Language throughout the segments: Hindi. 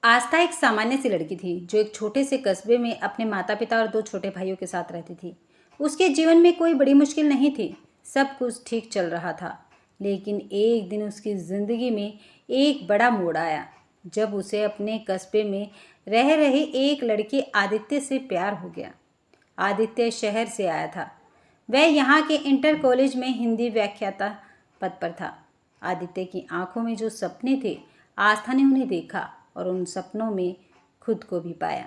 आस्था एक सामान्य सी लड़की थी जो एक छोटे से कस्बे में अपने माता पिता और दो छोटे भाइयों के साथ रहती थी। उसके जीवन में कोई बड़ी मुश्किल नहीं थी, सब कुछ ठीक चल रहा था। लेकिन एक दिन उसकी ज़िंदगी में एक बड़ा मोड़ आया जब उसे अपने कस्बे में रह रहे एक लड़के आदित्य से प्यार हो गया। आदित्य शहर से आया था। वह यहाँ के इंटर कॉलेज में हिंदी व्याख्याता पद पर था। आदित्य की आंखों में जो सपने थे, आस्था ने उन्हें देखा और उन सपनों में खुद को भी पाया।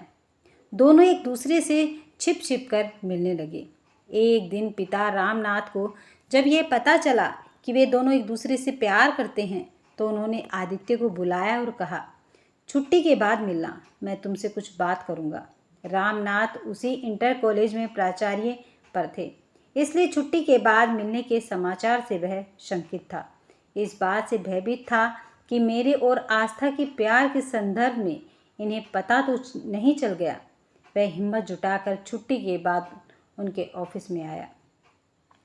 दोनों एक दूसरे से छिप छिप कर मिलने लगे। एक दिन पिता रामनाथ को जब यह पता चला कि वे दोनों एक दूसरे से प्यार करते हैं, तो उन्होंने आदित्य को बुलाया और कहा, छुट्टी के बाद मिलना, मैं तुमसे कुछ बात करूंगा। रामनाथ उसी इंटर कॉलेज में प्राचार्य पर थे, इसलिए छुट्टी के बाद मिलने के समाचार से वह शंकित था। इस बात से भयभीत था कि मेरे और आस्था के प्यार के संदर्भ में इन्हें पता तो नहीं चल गया। वह हिम्मत जुटाकर छुट्टी के बाद उनके ऑफिस में आया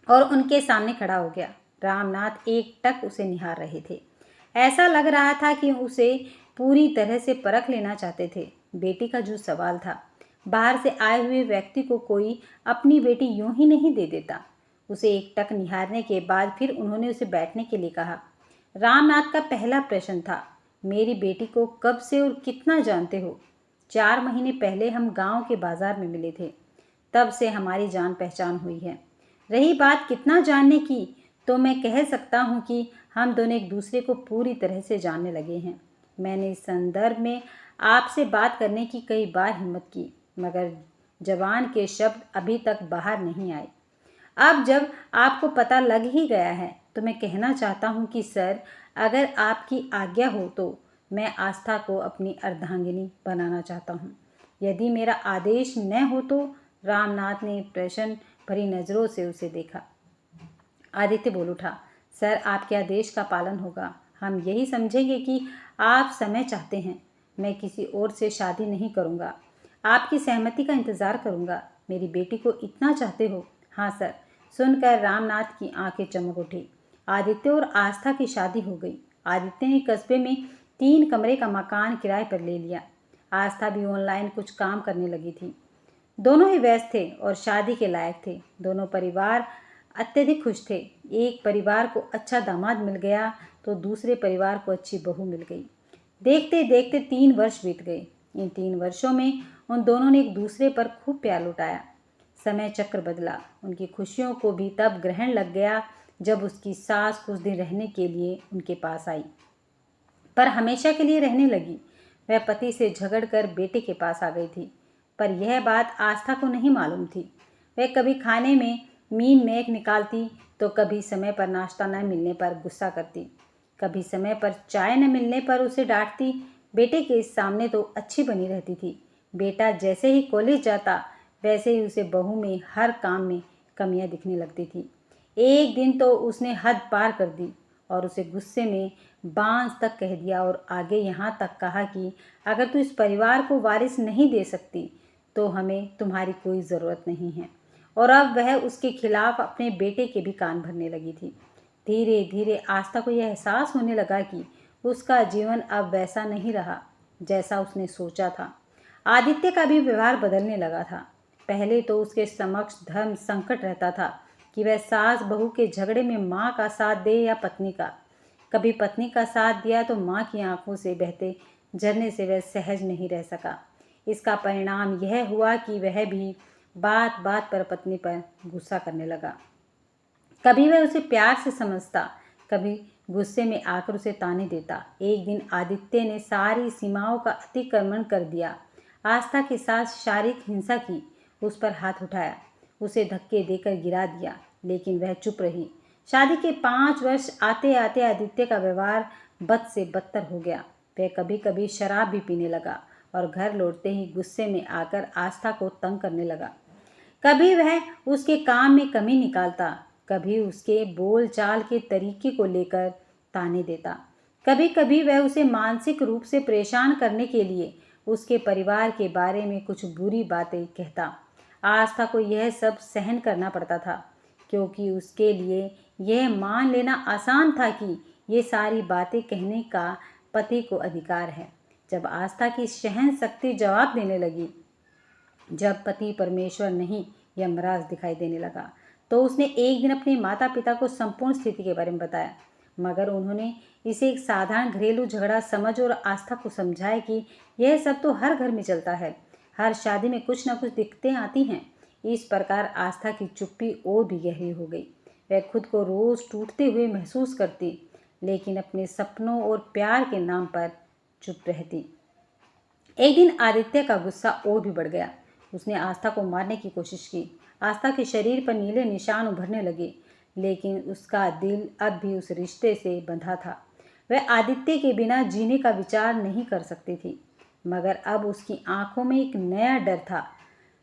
और उनके सामने खड़ा हो गया। रामनाथ एक टक उसे निहार रहे थे। ऐसा लग रहा था कि उसे पूरी तरह से परख लेना चाहते थे। बेटी का जो सवाल था, बाहर से आए हुए व्यक्ति को कोई अपनी बेटी यूं ही नहीं दे देता। उसे एक टक निहारने के बाद फिर उन्होंने उसे बैठने के लिए कहा। रामनाथ का पहला प्रश्न था, मेरी बेटी को कब से और कितना जानते हो? 4 महीने पहले हम गांव के बाजार में मिले थे, तब से हमारी जान पहचान हुई है। रही बात कितना जानने की, तो मैं कह सकता हूँ कि हम दोनों एक दूसरे को पूरी तरह से जानने लगे हैं। मैंने इस संदर्भ में आपसे बात करने की कई बार हिम्मत की, मगर जबान के शब्द अभी तक बाहर नहीं आए। अब जब आपको पता लग ही गया है, तो मैं कहना चाहता हूँ कि सर, अगर आपकी आज्ञा हो तो मैं आस्था को अपनी अर्धांगिनी बनाना चाहता हूँ। यदि मेरा आदेश न हो तो? रामनाथ ने प्रश्न भरी नज़रों से उसे देखा। आदित्य बोल उठा, सर, आपके आदेश का पालन होगा। हम यही समझेंगे कि आप समय चाहते हैं। मैं किसी और से शादी नहीं करूँगा। आपकी सहमति का इंतज़ार करूँगा। मेरी बेटी को इतना चाहते हो? हाँ सर। सुनकर रामनाथ की आंखें चमक उठी। आदित्य और आस्था की शादी हो गई। आदित्य ने कस्बे में 3 कमरे का मकान किराए पर ले लिया। आस्था भी ऑनलाइन कुछ काम करने लगी थी। दोनों ही व्यस्त थे और शादी के लायक थे। दोनों परिवार अत्यधिक खुश थे। एक परिवार को अच्छा दामाद मिल गया तो दूसरे परिवार को अच्छी बहू मिल गई। देखते देखते 3 वर्ष बीत गए। इन 3 वर्षों में उन दोनों ने एक दूसरे पर खूब प्यार लुटाया। समय चक्र बदला। उनकी खुशियों को भी तब ग्रहण लग गया जब उसकी सास कुछ दिन रहने के लिए उनके पास आई, पर हमेशा के लिए रहने लगी। वह पति से झगड़कर बेटे के पास आ गई थी, पर यह बात आस्था को नहीं मालूम थी। वह कभी खाने में मीन मेख निकालती तो कभी समय पर नाश्ता न मिलने पर गुस्सा करती, कभी समय पर चाय न मिलने पर उसे डांटती। बेटे के सामने तो अच्छी बनी रहती थी। बेटा जैसे ही कॉलेज जाता, वैसे ही उसे बहू में हर काम में कमियां दिखने लगती थी। एक दिन तो उसने हद पार कर दी और उसे गुस्से में बांस तक कह दिया और आगे यहाँ तक कहा कि अगर तू इस परिवार को वारिस नहीं दे सकती तो हमें तुम्हारी कोई ज़रूरत नहीं है। और अब वह उसके खिलाफ अपने बेटे के भी कान भरने लगी थी। धीरे धीरे आस्था को यह एहसास होने लगा कि उसका जीवन अब वैसा नहीं रहा जैसा उसने सोचा था। आदित्य का भी व्यवहार बदलने लगा था। पहले तो उसके समक्ष धर्म संकट रहता था कि वह सास बहू के झगड़े में माँ का साथ दे या पत्नी का। कभी पत्नी का साथ दिया तो माँ की आंखों से बहते झरने से वह सहज नहीं रह सका। इसका परिणाम यह हुआ कि वह भी बात बात पर पत्नी पर गुस्सा करने लगा। कभी वह उसे प्यार से समझता, कभी गुस्से में आकर उसे ताने देता। एक दिन आदित्य ने सारी सीमाओं का अतिक्रमण कर दिया। आस्था के साथ शारीरिक हिंसा की, उस पर हाथ उठाया, उसे धक्के देकर गिरा दिया, लेकिन वह चुप रही। शादी के 5 वर्ष आते आते आदित्य का व्यवहार बद से बदतर हो गया। वह कभी कभी शराब भी पीने लगा और घर लौटते ही गुस्से में आकर आस्था को तंग करने लगा। कभी वह उसके काम में कमी निकालता, कभी उसके बोल चाल के तरीके को लेकर ताने देता। कभी कभी वह उसे मानसिक रूप से परेशान करने के लिए उसके परिवार के बारे में कुछ बुरी बातें कहता। आस्था को यह सब सहन करना पड़ता था, क्योंकि उसके लिए यह मान लेना आसान था कि ये सारी बातें कहने का पति को अधिकार है। जब आस्था की सहन शक्ति जवाब देने लगी, जब पति परमेश्वर नहीं यमराज दिखाई देने लगा, तो उसने एक दिन अपने माता पिता को संपूर्ण स्थिति के बारे में बताया। मगर उन्होंने इसे एक साधारण घरेलू झगड़ा समझ और आस्था को समझाया कि यह सब तो हर घर में चलता है, हर शादी में कुछ न कुछ दिक्कतें आती हैं। इस प्रकार आस्था की चुप्पी और भी गहरी हो गई। वह खुद को रोज़ टूटते हुए महसूस करती, लेकिन अपने सपनों और प्यार के नाम पर चुप रहती। एक दिन आदित्य का गुस्सा और भी बढ़ गया। उसने आस्था को मारने की कोशिश की। आस्था के शरीर पर नीले निशान उभरने लगे, लेकिन उसका दिल अब भी उस रिश्ते से बंधा था। वह आदित्य के बिना जीने का विचार नहीं कर सकती थी, मगर अब उसकी आंखों में एक नया डर था।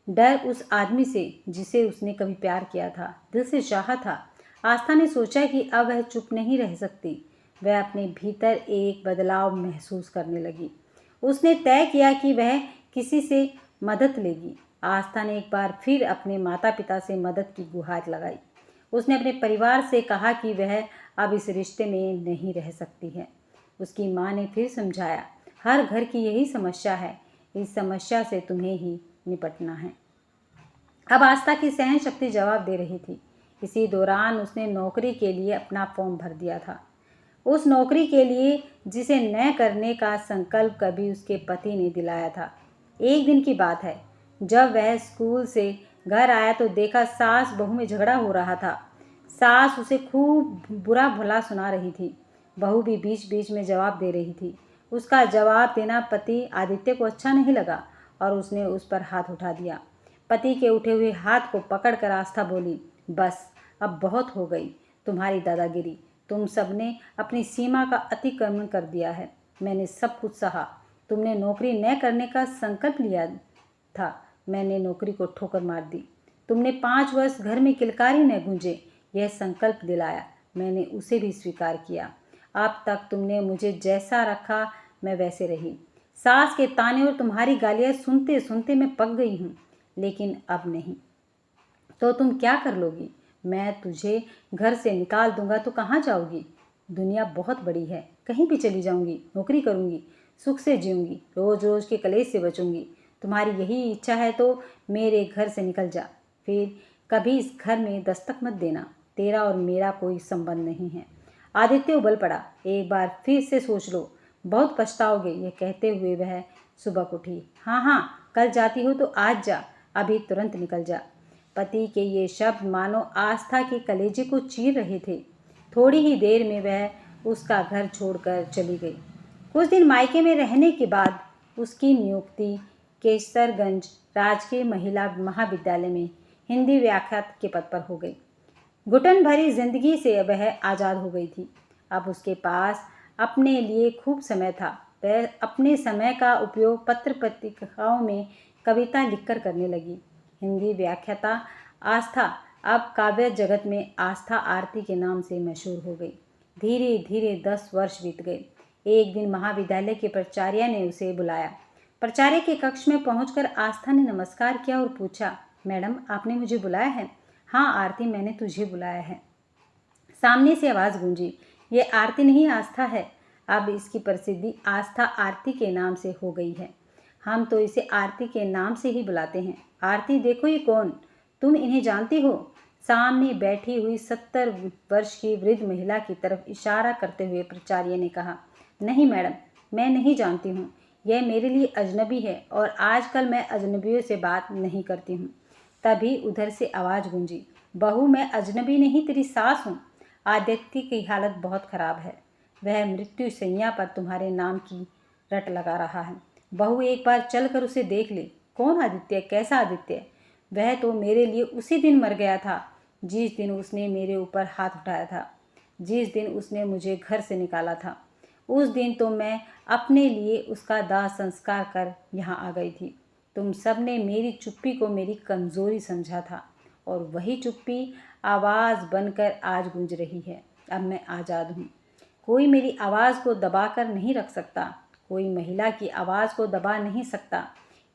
डर उस आदमी से जिसे उसने कभी प्यार किया था, दिल से चाहा था। आस्था ने सोचा कि अब वह चुप नहीं रह सकती। वह अपने भीतर एक बदलाव महसूस करने लगी। उसने तय किया कि वह किसी से मदद लेगी। आस्था ने एक बार फिर अपने माता पिता से मदद की गुहार लगाई। उसने अपने परिवार से कहा कि वह अब इस रिश्ते में नहीं रह सकती है। उसकी माँ ने फिर समझाया, हर घर की यही समस्या है, इस समस्या से तुम्हें ही निपटना है। अब आस्था की सहन शक्ति जवाब दे रही थी। इसी दौरान उसने नौकरी के लिए अपना फॉर्म भर दिया था, उस नौकरी के लिए जिसे न करने का संकल्प कभी उसके पति ने दिलाया था। एक दिन की बात है, जब वह स्कूल से घर आया तो देखा सास बहू में झगड़ा हो रहा था। सास उसे खूब बुरा भला सुना रही थी, बहू भी बीच बीच में जवाब दे रही थी। उसका जवाब देना पति आदित्य को अच्छा नहीं लगा और उसने उस पर हाथ उठा दिया। पति के उठे हुए हाथ को पकड़कर आस्था बोली, बस अब बहुत हो गई तुम्हारी दादागिरी। तुम सबने अपनी सीमा का अतिक्रमण कर दिया है। मैंने सब कुछ सहा। तुमने नौकरी न करने का संकल्प लिया था, मैंने नौकरी को ठोकर मार दी। तुमने 5 वर्ष घर में किलकारी न गूंजे, यह संकल्प दिलाया, मैंने उसे भी स्वीकार किया। अब तक तुमने मुझे जैसा रखा मैं वैसे रही। सास के ताने और तुम्हारी गालियाँ सुनते सुनते मैं पक गई हूँ, लेकिन अब नहीं। तो तुम क्या कर लोगी? मैं तुझे घर से निकाल दूंगा तो कहाँ जाओगी? दुनिया बहुत बड़ी है, कहीं भी चली जाऊंगी, नौकरी करूंगी, सुख से जीऊंगी, रोज रोज के कलेश से बचूंगी। तुम्हारी यही इच्छा है तो मेरे घर से निकल जा, फिर कभी इस घर में दस्तक मत देना। तेरा और मेरा कोई संबंध नहीं है। आदित्य उबल पड़ा। एक बार फिर से सोच लो, बहुत पछताओगे। यह कहते हुए वह सुबह उठी। हाँ हाँ, कल जाती हो तो आज जा, अभी तुरंत निकल जा। पति के ये शब्द मानो आस्था के कलेजे को चीर रहे थे। थोड़ी ही देर में वह उसका घर छोड़कर चली गई। कुछ दिन मायके में रहने के बाद उसकी नियुक्ति केसरगंज राजकीय महिला महाविद्यालय में हिंदी व्याख्यात के पद पर हो गई। घुटन भरी जिंदगी से वह आज़ाद हो गई थी। अब उसके पास अपने लिए खूब समय था। वह अपने समय का उपयोग पत्र पत्रिकाओं में कविता लिखकर करने लगी। हिंदी व्याख्याता आस्था अब काव्य जगत में आस्था आरती के नाम से मशहूर हो गई। धीरे धीरे 10 वर्ष बीत गए। एक दिन महाविद्यालय के प्राचार्य ने उसे बुलाया। प्राचार्य के कक्ष में पहुंचकर आस्था ने नमस्कार किया और पूछा, मैडम आपने मुझे बुलाया है? हाँ आरती, मैंने तुझे बुलाया है। सामने से आवाज़ गूंजी, ये आरती नहीं आस्था है। अब इसकी प्रसिद्धि आस्था आरती के नाम से हो गई है। हम तो इसे आरती के नाम से ही बुलाते हैं। आरती देखो ये कौन, तुम इन्हें जानती हो? सामने बैठी हुई 70 वर्ष की वृद्ध महिला की तरफ इशारा करते हुए प्राचार्य ने कहा, नहीं मैडम, मैं नहीं जानती हूँ। यह मेरे लिए अजनबी है और आजकल मैं अजनबियों से बात नहीं करती हूँ। तभी उधर से आवाज़ गूंजी, बहू मैं अजनबी नहीं तेरी सास हूँ। आदित्य की हालत बहुत ख़राब है, वह मृत्यु शैया पर तुम्हारे नाम की रट लगा रहा है। बहू एक बार चल कर उसे देख ले। कौन आदित्य? कैसा आदित्य? वह तो मेरे लिए उसी दिन मर गया था जिस दिन उसने मेरे ऊपर हाथ उठाया था, जिस दिन उसने मुझे घर से निकाला था। उस दिन तो मैं अपने लिए उसका दाह संस्कार कर यहाँ आ गई थी। तुम सब ने मेरी चुप्पी को मेरी कमज़ोरी समझा था और वही चुप्पी आवाज़ बनकर आज गूंज रही है। अब मैं आज़ाद हूँ। कोई मेरी आवाज़ को दबा कर नहीं रख सकता, कोई महिला की आवाज़ को दबा नहीं सकता,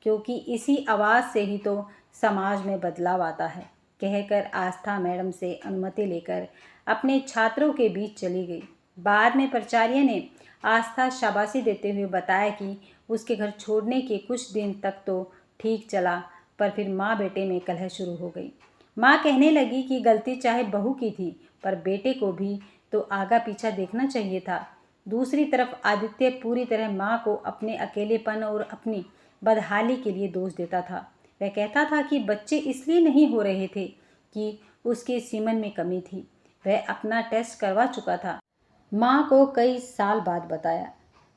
क्योंकि इसी आवाज़ से ही तो समाज में बदलाव आता है। कहकर आस्था मैडम से अनुमति लेकर अपने छात्रों के बीच चली गई। बाद में प्राचार्य ने आस्था शाबाशी देते हुए बताया कि उसके घर छोड़ने के कुछ दिन तक तो ठीक चला, पर फिर माँ बेटे में कलह शुरू हो गई। माँ कहने लगी कि गलती चाहे बहू की थी, पर बेटे को भी तो आगा पीछा देखना चाहिए था। दूसरी तरफ आदित्य पूरी तरह माँ को अपने अकेलेपन और अपनी बदहाली के लिए दोष देता था। वह कहता था कि बच्चे इसलिए नहीं हो रहे थे कि उसके सीमन में कमी थी। वह अपना टेस्ट करवा चुका था। माँ को कई साल बाद बताया।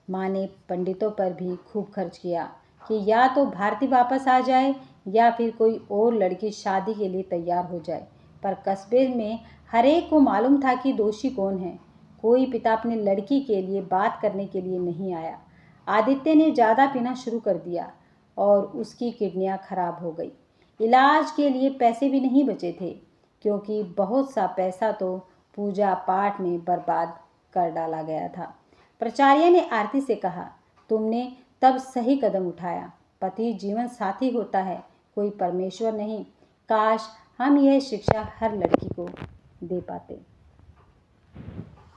माँ ने पंडितों पर भी खूब खर्च किया कि या तो भारती वापस आ जाए या फिर कोई और लड़की शादी के लिए तैयार हो जाए, पर कस्बे में हर एक को मालूम था कि दोषी कौन है। कोई पिता अपनी लड़की के लिए बात करने के लिए नहीं आया। आदित्य ने ज़्यादा पीना शुरू कर दिया और उसकी किडनियां खराब हो गई। इलाज के लिए पैसे भी नहीं बचे थे, क्योंकि बहुत सा पैसा तो पूजा पाठ में बर्बाद कर डाला गया था। प्राचार्य ने आरती से कहा, तुमने तब सही कदम उठाया। पति जीवन साथी होता है, कोई परमेश्वर नहीं। काश हम यह शिक्षा हर लड़की को दे पाते।